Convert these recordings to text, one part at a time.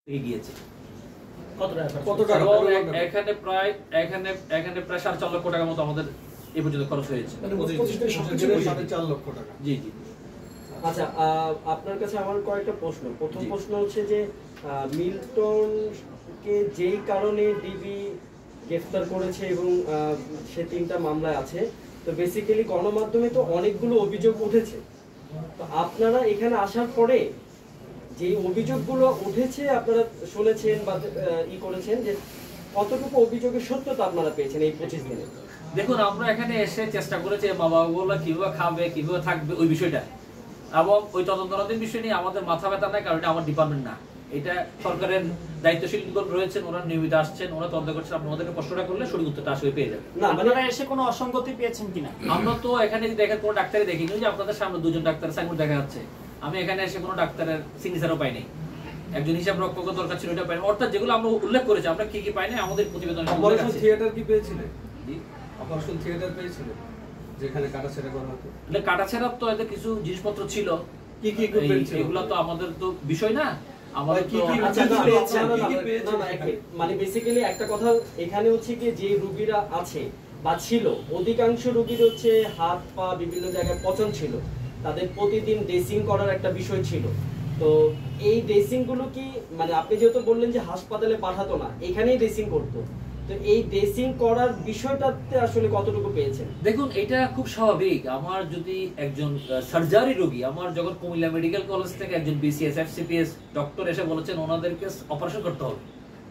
গিয়েছে। কত টাকা? এখানে প্রায় 4.5 লক্ষ টাকার মতো আমাদের এই পর্যন্ত খরচ হয়েছে। 4.5 লক্ষ টাকা। জি জি। আচ্ছা, আপনার কাছে আমার কয়েকটা প্রশ্ন। প্রথম প্রশ্ন হচ্ছে যে মিল্টনকে যেই কারণে ডিবি গ্রেফতার করেছে এবং সে 3টা মামলায় আছে, তো বেসিক্যালি গণমাধ্যমে তো অনেকগুলো অভিযোগ উঠেছে। তো আপনারা এখানে আসার পরে যে অভিযোগগুলো উঠেছে আপনারা শুনেছেন বা করেছেন, যে কতটুকু অভিযোগের সত্যতা আপনারা পেয়েছেন এই 25 দিনে? দেখুন, আমরা এখানে এসে চেষ্টা করেছি মা বাবাগুলো কিভাবে খাবে কিভাবে থাকবে ওই বিষয়টা, এবং ওই তদন্তকালীন বিষয় নিয়ে আমাদের মাথা ব্যথা নাই, কারণ এটা আমার ডিপার্টমেন্ট না। এটা সরকারের দায়িত্বশীল রয়েছেন, ওরা নিয়মিত আসছেন, ওরা তদন্ত করছেন। আপনি ওদেরকে প্রশ্নটা করলে সঠিক উত্তরটা আসলে পেয়ে যাবেন। না, আপনারা এসে কোনো অসঙ্গতি পেয়েছেন কিনা? আমরা তো এখানে দেখেন কোনো ডাক্তারই দেখিনি, যে আপনাদের সামনে 2জন ডাক্তার সাইনবোর্ড দেখা যাচ্ছে। আমি এখানে এসে কোনো ডাক্তারের সিগনেচারও পাইনি, একজন হিসাব রক্ষক দরকার ছিল এটা পাইনি। অর্থাৎ যেগুলো আমরা উল্লেখ করেছি, আমরা কি কি পাইনি আমাদের প্রতিবেদনে অপারেশন থিয়েটার কি পেয়েছিলেন? অপারেশন থিয়েটার পেয়েছিলেন যেখানে কাটাছেঁড়া করা হতো? এটা কাটাছেঁড়া তো এতে কিছু জিনিসপত্র ছিল, কি কি ইকুইপমেন্ট ছিল? এগুলো তো আমাদের তো বিষয় না। আমাদের কি তো কি মানে বেসিক্যালি একটা কথা এখানে হচ্ছে কি, যে রোগীরা আছে বা ছিল, অধিকাংশ রোগীর হচ্ছে হাত পা বিভিন্ন জায়গায় পচন ছিল, তাদের প্রতিদিন ড্রেসিং করার একটা বিষয় ছিল। তো এই ড্রেসিং গুলো কি, মানে আপনি যেহেতু বললেন যে হাসপাতালে পাঠাতো না, এখানেই ড্রেসিং করতো, তো এই ড্রেসিং করার বিষয়টাতে আসলে কতটুকু পেয়েছেন? দেখুন, এটা খুব স্বাভাবিক। আমার যদি একজন সার্জারি রোগী, আমার যখন কুমিল্লা মেডিকেল কলেজ থেকে একজন বিসিএস এফসিপিএস ডক্টর এসে বলেছেন ওনাদেরকে অপারেশন করতে হবে,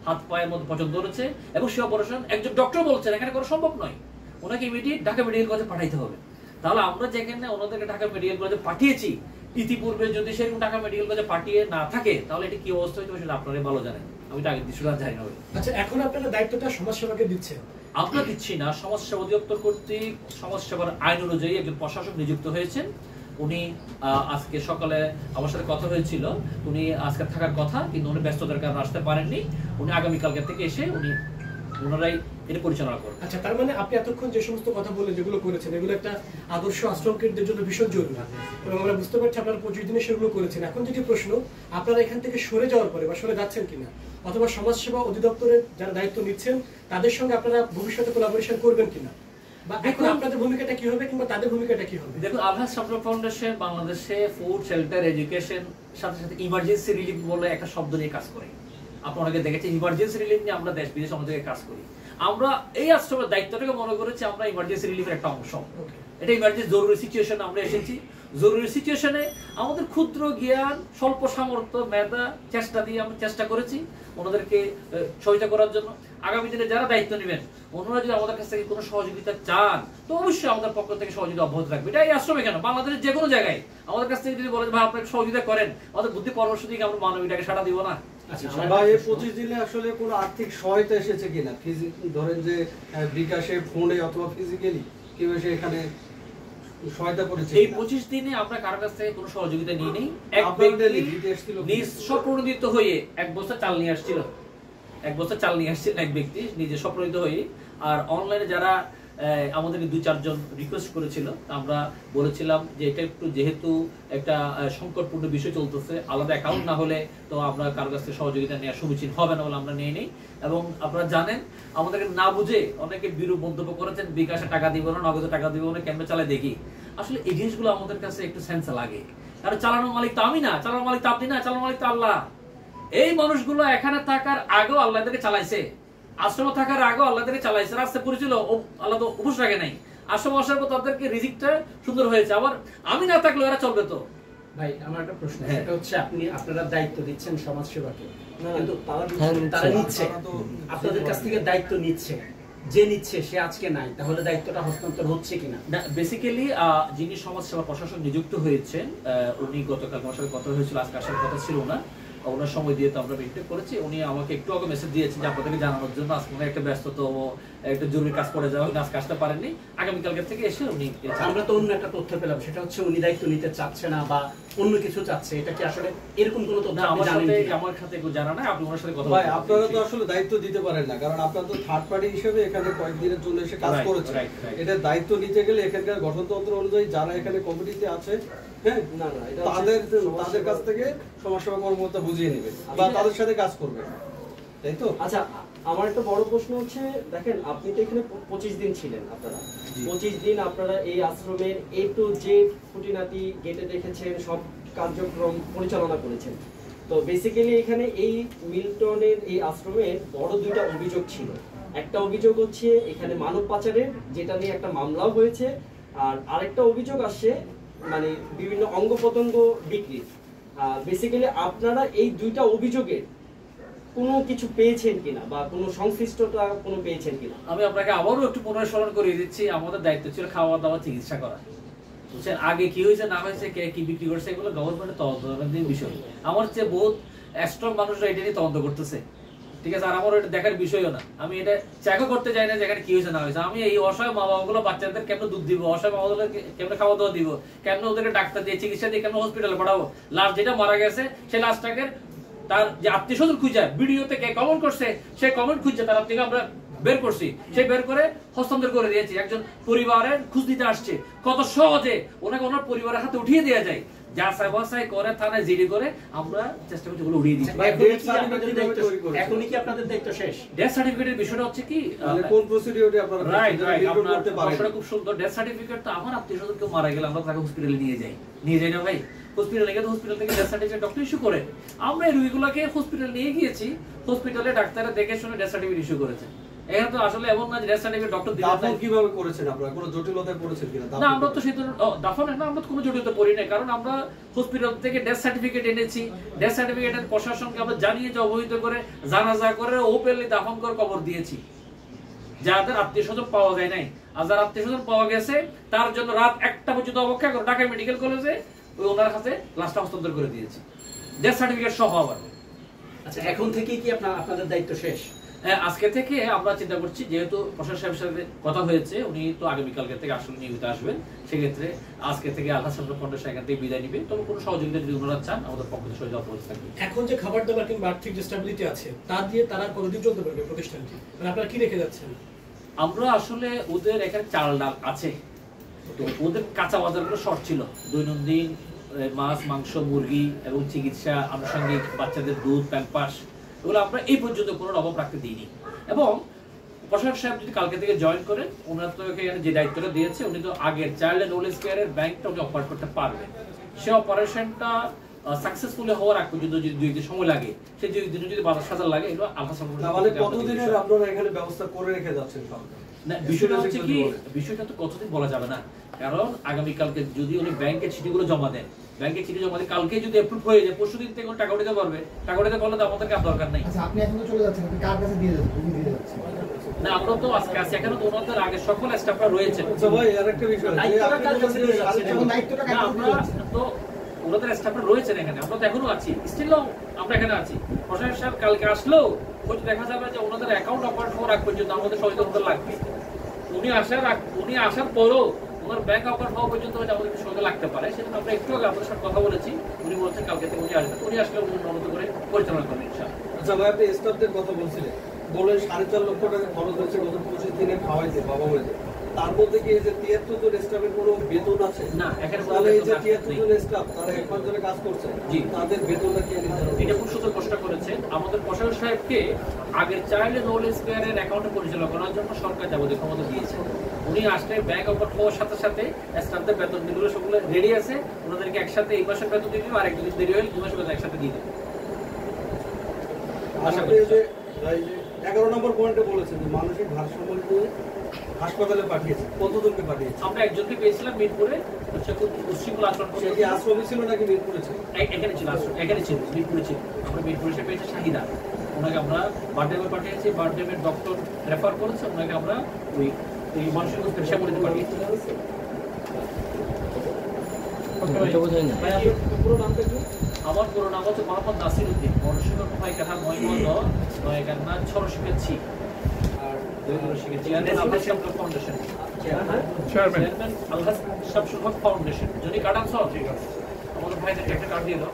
হাত পায়ের মধ্যে পছন্দ ধরেছে, এবং সে অপারেশন একজন ডক্টর বলছেন এখানে করা সম্ভব নয়, ওনাকে ইমিডিয়েট ঢাকা মেডিকেল কলেজে পাঠাইতে হবে। তাহলে আমরা যেখানে ওনাদেরকে ঢাকা মেডিকেল কলেজে পাঠিয়েছি, ইতিপূর্বে যদি সেরকম ঢাকা মেডিকেল কলেজে পাঠিয়ে না থাকে, তাহলে এটা কি অবস্থা হইতে সেটা আপনারাই ভালো জানেন, আমি তো আগের দৃশ্যটা জানি না। আচ্ছা, এখন আপনারা দায়িত্বটা সমাজসেবাকে দিচ্ছেন? আমরা দিচ্ছি না, সমাজসেবা অধিদপ্তর কর্তৃক সমাজসেবার আইন অনুযায়ী একজন প্রশাসক নিযুক্ত হয়েছেন। উনি আজকে সকালে আমার সাথে কথা হয়েছিল, উনি আজকে থাকার কথা, কিন্তু উনি ব্যস্ততার কারণে আসতে পারেননি। উনি আগামীকালকে থেকে এসে ওনারাই এটা পরিচালনা করবেন। আচ্ছা, তার মানে আপনি এতক্ষণ যে সমস্ত কথা বললেন, যেগুলো করেছেন, এগুলো একটা আদর্শ আশ্রমকেন্দ্রের জন্য ভীষণ জরুরি, এবং আমরা বুঝতে পারছি আপনারা 25 দিনে সেগুলো করেছেন। এখন যেটি প্রশ্ন, আপনারা এখান থেকে সরে যাওয়ার পরে বা সরে যাচ্ছেন কিনা, অথবা সমাজসেবা অধিদপ্তরের যারা দায়িত্ব নিচ্ছেন তাদের সঙ্গে আপনারা ভবিষ্যতে কোলাবোরেশন করবেন কিনা, বা এখন আপনাদের ভূমিকাটা কি হবে কিংবা তাদের ভূমিকাটা কি হবে? দেখুন, আলহাজ শামসুল ফাউন্ডেশন বাংলাদেশে ফুড, শেল্টার, এডুকেশন, সাথে সাথে ইমার্জেন্সি রিলিফ বলে একটা শব্দ নিয়ে কাজ করে। আপনি অনেকে দেখেছেন, ইমার্জেন্সি রিলিফ নিয়ে আমরা দেশ বিদেশে অনেক জায়গায় কাজ করি। আমরা এই আশ্রমের দায়িত্বটাকে মনে করেছি আমরা ইমার্জেন্সি রিলিফের একটা অংশ। এটা ইমার্জেন্সি জরুরি সিচুয়েশনে আমরা এসেছি। জরুরি সিচুয়েশনে আমাদের ক্ষুদ্র জ্ঞান, স্বল্প সামর্থ্য, মেধা, চেষ্টা দিয়ে আমরা চেষ্টা করেছি ওনাদেরকে সহযোগিতা করার জন্য। আগামী দিনে যারা দায়িত্ব নেবেন, ওনারা যদি আমাদের কাছ থেকে কোনো সহযোগিতা চান, তো অবশ্যই আমাদের পক্ষ থেকে সহযোগিতা অব্যাহত রাখবে। এটা এই আশ্রমে কেন, বাংলাদেশের যে কোনো জায়গায় আমাদের কাছ থেকে যদি বলে ভাই আপনাকে সহযোগিতা করেন, আমাদের বুদ্ধি পরামর্শ দিকে আমরা মানবিকটাকে সাড়া দিব না। ভাই, এই 25 দিনে আসলে কোনো আর্থিক সহায়তা এসেছে কিনা? ধরেন যে বিকাশে, ফোনে অথবা ফিজিক্যালি কেউ এসে এখানে সহায়তা করেছে? এই 25 দিনে আমরা কারো কাছ থেকে কোনো সহযোগিতা নিই নেই। এক ব্যক্তি স্বপ্রণোদিত হয়ে 1 বস্তা চাল নিয়ে আসছিল, 1 বস্তা চাল নিয়ে আসছিলেন এক ব্যক্তি নিজে স্বপ্রণোদিত হয়ে। আর অনলাইনে যারা আমাদেরকে 2-4 জন রিকোয়েস্ট করেছিল, আমরা বলেছিলাম যে এটা একটু যেহেতু একটা সংকটপূর্ণ বিষয় চলতেছে, আলাদা অ্যাকাউন্ট না হলে তো আমরা কারো কাছ থেকে সহযোগিতা নেওয়া সমীচীন হবে না বলে আমরা নিয়ে নেই। এবং আপনারা জানেন, আমাদেরকে না বুঝে অনেকে বিরূপ মন্তব্য করেছেন, বিকাশে টাকা দিব না, নগদে টাকা দিব না, কেমনে চালায় দেখি। আসলে এই জিনিসগুলো আমাদের কাছে একটু সেন্স লাগে, কারণ চালানোর মালিক তো আমি না, চালানোর মালিক তো আপনি না, চালানোর মালিক তো আল্লাহ। এই মানুষগুলো এখানে থাকার আগেও আল্লাহ এদেরকে চালাইছে, আশ্রমে থাকার আগেও আল্লাহ থেকে চালাইছে। রাস্তা পড়েছিল, আল্লাহ তো উপোস রাখে নাই। আশ্রম আসার পর তাদেরকে রিজিকটা সুন্দর হয়েছে। আবার আমি না থাকলে এরা চলবে তো। ভাই, আমার একটা প্রশ্ন, সেটা হচ্ছে আপনারা দায়িত্ব দিচ্ছেন সমাজসেবাকে, কিন্তু তারা নিচ্ছে, আপনাদের কাছ থেকে দায়িত্ব নিচ্ছে, যে নিচ্ছে সে আজকে নাই, তাহলে দায়িত্বটা হস্তান্তর হচ্ছে কিনা? বেসিক্যালি যিনি সমাজসেবা প্রশাসক নিযুক্ত হয়েছেন, উনি গতকাল আমার সাথে কথা হয়েছিল, আজকে আসার কথা ছিল না, ওনার সময় দিয়ে তো আমরা মিটিং করেছি। উনি আমাকে একটু আগে মেসেজ দিয়েছেন যে আপনাদেরকে জানানোর জন্য আজকে একটা ব্যস্ততম একটা জরুরি কাজ পড়ে যাওয়া, আজকে আসতে পারেননি, আগামীকালকে থেকে এসে উনি। আমরা তো অন্য একটা তথ্য পেলাম, সেটা হচ্ছে উনি দায়িত্ব নিতে চাচ্ছে না বা অন্য কিছু চাচ্ছে, এটা কি আসলে এরকম কোনো তথ্য আপনি জানেন কি? আমার সাথে কেউ জানা নাই, আপনি ওনার সাথে কথা ভাই আপনারা তো আসলে দায়িত্ব দিতে পারেন না, কারণ আপনারা তো থার্ড পার্টি হিসেবে এখানে কয়েকদিনের জন্য এসে কাজ করেছেন। এটা দায়িত্ব নিতে গেলে এখানকার গঠনতন্ত্র অনুযায়ী যারা এখানে কমিটিতে আছে, হ্যাঁ, তাদের কাছ থেকে সমাজসেবা কর্মকর্তা বুঝিয়ে নেবে বা তাদের সাথে কাজ করবে, তাই তো? আচ্ছা, আমার একটা বড় প্রশ্ন হচ্ছে, দেখেন আপনি তো এখানে 25 দিন ছিলেন, আপনারা 25 দিন আপনারা এই আশ্রমের A to Z খুঁটিনাটি গেটে দেখেছেন, সব কার্যক্রম পরিচালনা করেছেন। তো বেসিক্যালি এখানে এই মিল্টনের এই আশ্রমের বড় দুইটা অভিযোগ ছিল। একটা অভিযোগ হচ্ছে এখানে মানব পাচারের, যেটা নিয়ে একটা মামলাও হয়েছে, আর আরেকটা অভিযোগ আসছে মানে বিভিন্ন অঙ্গ প্রত্যঙ্গ বিক্রি। বেসিক্যালি আপনারা এই দুইটা অভিযোগের কোনো কিছু পেয়েছেন কিনা বা কোনো সংশ্লিষ্টতা কোনো পেয়েছেন কিনা? আমি আপনাকে আবারও একটু পুনঃস্মরণ করিয়ে দিচ্ছি, আমাদের দায়িত্ব ছিল খাওয়া দাওয়া চিকিৎসা করা, বুঝছেন? আগে কি হয়েছে না হয়েছে, কে কি বিক্রি করছে, এগুলো গভর্নমেন্টের তদন্তের বিষয়। আমার চেয়ে বহুত স্ট্রং মানুষরা এটা নিয়ে তদন্ত করতেছে, ঠিক আছে? আর আমার এটা দেখার বিষয়ও না, আমি এটা চেকও করতে চাই না যেখানে কি হয়েছে না হয়েছে। আমি এই অসহায় মা বাবাগুলো বাচ্চাদের কেমন দুধ দিব, অসহায় মা বাবাগুলো কেমন খাওয়া দাওয়া দিব, কেমন ওদেরকে ডাক্তার দিয়ে চিকিৎসা দিয়ে কেমন হসপিটালে পাঠাবো, লাস্ট যেটা মারা গেছে সেই লাস্টটাকে তার যে আত্মীয় স্বজন খুঁজে ভিডিওতে কে কমেন্ট করছে, সেই কমেন্ট খুঁজছে তার থেকে আমরা বের করছি, সে বের করে হস্তান্তর করে দিয়েছি। একজন পরিবারের খোঁজ দিতে আসছে, কত সহজে ওনাকে ওনার পরিবারের হাতে উঠিয়ে দেওয়া যায়, যাচাই বাছাই করে থানায় জিডি করে আমরা চেষ্টা করছি ওগুলো উড়িয়ে দিচ্ছি। এখনই কি আপনাদের দায়িত্ব শেষ? ডেথ সার্টিফিকেটের বিষয়টা হচ্ছে কি, কোন প্রসিডিউরে আপনারা রাইট করতে পারেন? আপনারা খুব সুন্দর। ডেথ সার্টিফিকেট তো আমার আত্মীয় স্বজন কেউ মারা গেলে আমরা তাকে হসপিটালে নিয়ে যাই না ভাই? হসপিটালে গিয়ে হসপিটাল থেকে ডেথ সার্টিফিকেট ডক্টর ইস্যু করে, আমরা এই রোগীগুলোকে হসপিটালে নিয়ে গিয়েছি, হসপিটালে ডাক্তাররা দেখে শুনে ডেথ সার্টিফিকেট ইস্যু করেছে। এখানে তো আসলে এমন না যে ডেথ সার্টিফিকেট ডক্টর দিবেন। দাফন কিভাবে করেছেন আপনারা? কোনো জটিলতায় পড়েছেন কিনা? না, আমরা তো সেটা দাফন না, আমরা তো কোনো জটিলতা পড়ি না, কারণ আমরা হসপিটাল থেকে ডেথ সার্টিফিকেট এনেছি, ডেথ সার্টিফিকেটের প্রশাসনকে আমরা জানিয়ে যে অবহিত করে জানাজা করে ওপেনলি দাফন করে কবর দিয়েছি, যাদের আত্মীয় স্বজন পাওয়া যায় নাই। আর যার আত্মীয় স্বজন পাওয়া গেছে তার জন্য রাত 1টা পর্যন্ত অপেক্ষা করে ঢাকা মেডিকেল কলেজে ওই ওনার কাছে লাশটা হস্তান্তর করে দিয়েছি, ডেথ সার্টিফিকেট সহ। আবার আচ্ছা, এখন থেকে কি আপনাদের দায়িত্ব শেষ? আজকে থেকে আমরা চিন্তা করছি, যেহেতু প্রশাসন সাহেবের সাথে কথা হয়েছে, উনি তো আগামীকালকে থেকে আসলে নিয়মিত আসবেন, সেক্ষেত্রে আজকে থেকে আল্লাহ সাল্লাল্লাহু আলাইহি ওয়াসাল্লাম এখান থেকে বিদায় নিবে। তবে কোনো সহযোগিতা যদি ওনারা চান আমাদের পক্ষ থেকে সহযোগিতা অবশ্যই থাকবে। এখন যে খাবার দাবার কিংবা আর্থিক যে স্টেবিলিটি আছে তা দিয়ে তারা কতদিন চলতে পারবে প্রতিষ্ঠানটি, মানে আপনারা কি রেখে যাচ্ছেন? আমরা আসলে ওদের এখানে চাল ডাল আছে, তো ওদের কাঁচা বাজারগুলো শর্ট ছিল, দৈনন্দিন মাছ মাংস মুরগি এবং চিকিৎসা আনুষঙ্গিক বাচ্চাদের দুধ প্যাম্পাস, এগুলো আমরা এই পর্যন্ত কোনো অভাব রাখতে দিইনি। এবং প্রশাসক সাহেব যদি কালকে থেকে জয়েন করেন, ওনার তো এখানে যে দায়িত্বটা দিয়েছে, উনি তো আগের চাইল্ড অ্যান্ড ওল্ড এজ কেয়ারের ব্যাংকটা উনি অপারেট করতে পারবেন। সে অপারেশনটা সাকসেসফুলি হওয়ার আগ পর্যন্ত যদি 2 দিন সময় লাগে, সেই 2 দিনে যদি বাজার সাজার লাগে, এগুলো আল্লাহ তাহলে কতদিনের আপনারা এখানে ব্যবস্থা করে রেখে যাচ্ছেন? না, বিষয়টা হচ্ছে কি, বিষয়টা তো কতদিন বলা যাবে না, কারণ আগামীকালকে যদি উনি ব্যাংকের চিঠিগুলো জমা দেন, ব্যাংকে চিঠি জমা দিয়ে কালকে যদি অ্যাপ্রুভ হয়ে যায়, পরশুদিন থেকে টাকা উঠাতে পারবে, টাকা উঠাতে পারলে তো আমাদেরকে আর দরকার নাই। আচ্ছা, আপনি এখন তো চলে যাচ্ছেন, আপনি কার কাছে দিয়ে যাচ্ছেন? না, আমরা তো আজকে আছি, এখানে তো ওনাদের আগে সকল স্টাফরা রয়েছে। আচ্ছা ভাই, আরেকটা বিষয়, দায়িত্বটা আমরা তো ওনাদের স্টাফরা রয়েছেন এখানে, আমরা তো এখনো আছি, স্টিল আমরা এখানে আছি। প্রশাসক সাহেব কালকে আসলেও হয়তো দেখা যাবে যে ওনাদের অ্যাকাউন্ট অপারেট হওয়ার আগ পর্যন্ত আমাদের সহযোগিতা লাগবে। উনি আসার পরও ওনার ব্যাংক অপারেট হওয়া পর্যন্ত হয়তো আমাদের সহযোগিতা লাগতে পারে, সেজন্য আমরা একটু আগে আপনার সাথে কথা বলেছি, উনি বলছেন কালকে থেকে উনি আসবেন, উনি আসলে উনি উন্নত করে পরিচালনা করবেন ইনশাআল্লাহ। আচ্ছা ভাই, আপনি স্টাফদের কথা বলছিলেন, বললেন 4.5 লক্ষ টাকা খরচ হয়েছে গত 25 দিনে খাওয়াইতে বাবা মায়েদের। তার মধ্যে কি এই যে 73 জন স্টাফের কোনো বেতন আছে? না, এখানে তাহলে এই যে 73 জন স্টাফ তারা এক মাস ধরে কাজ করছে, তাদের বেতনটা কি এটা খুব সুন্দর প্রশ্ন করেছেন। আমাদের প্রশাসক সাহেবকে আগের চাইল্ড অ্যান্ড ওল্ড এজ কেয়ারের অ্যাকাউন্টে পরিচালনা করার জন্য সরকার যাবতীয় ক্ষমতা দিয়েছে। উনি আসলে ব্যাংক অপারেট হওয়ার সাথে সাথে স্টাফদের বেতন বিলগুলো সবগুলো রেডি আছে, ওনাদেরকে একসাথে এই মাসের বেতন দিয়ে দিব, আর একদিন দেরি হলে 2 মাসের বেতন একসাথে দিয়ে দেবো। আশা করি যে 11 নম্বর পয়েন্টে বলেছেন যে মানসিক ভারসাম্য নিয়ে হাসপাতালে পাঠিয়েছে, কতজনকে পাঠিয়েছে? আমরা একজনকে পেয়েছিলাম মিরপুরে, খুব উচ্ছৃঙ্খল আচরণ করছে। কি আশ্রমে ছিল নাকি মিরপুরে ছিল? এখানে ছিল, এখানে ছিল, মিরপুরে ছিল। আমরা মিরপুরে এসে পেয়েছি শাহিদা, ওনাকে আমরা বারডেমে পাঠিয়েছি, বারডেমের ডক্টর রেফার করেছে, ওনাকে আমরা ওই মানসিক পেশাগুলিতে পাঠিয়েছি। আমার পুরো নাম হচ্ছে মোহাম্মদ নাসির উদ্দিন, মনসিকর ভাই কাঠা মহিমদ নয়কান্না 6 শিখেছি। আর চেয়ারম্যান আলহাজ শামসুল ফাউন্ডেশন, চেয়ারম্যান আলহাজ শামসুল ফাউন্ডেশন। যদি কার্ড আনছো, ঠিক আছে, আমাদের ভাইদেরকে একটা কার্ড দিয়ে দাও।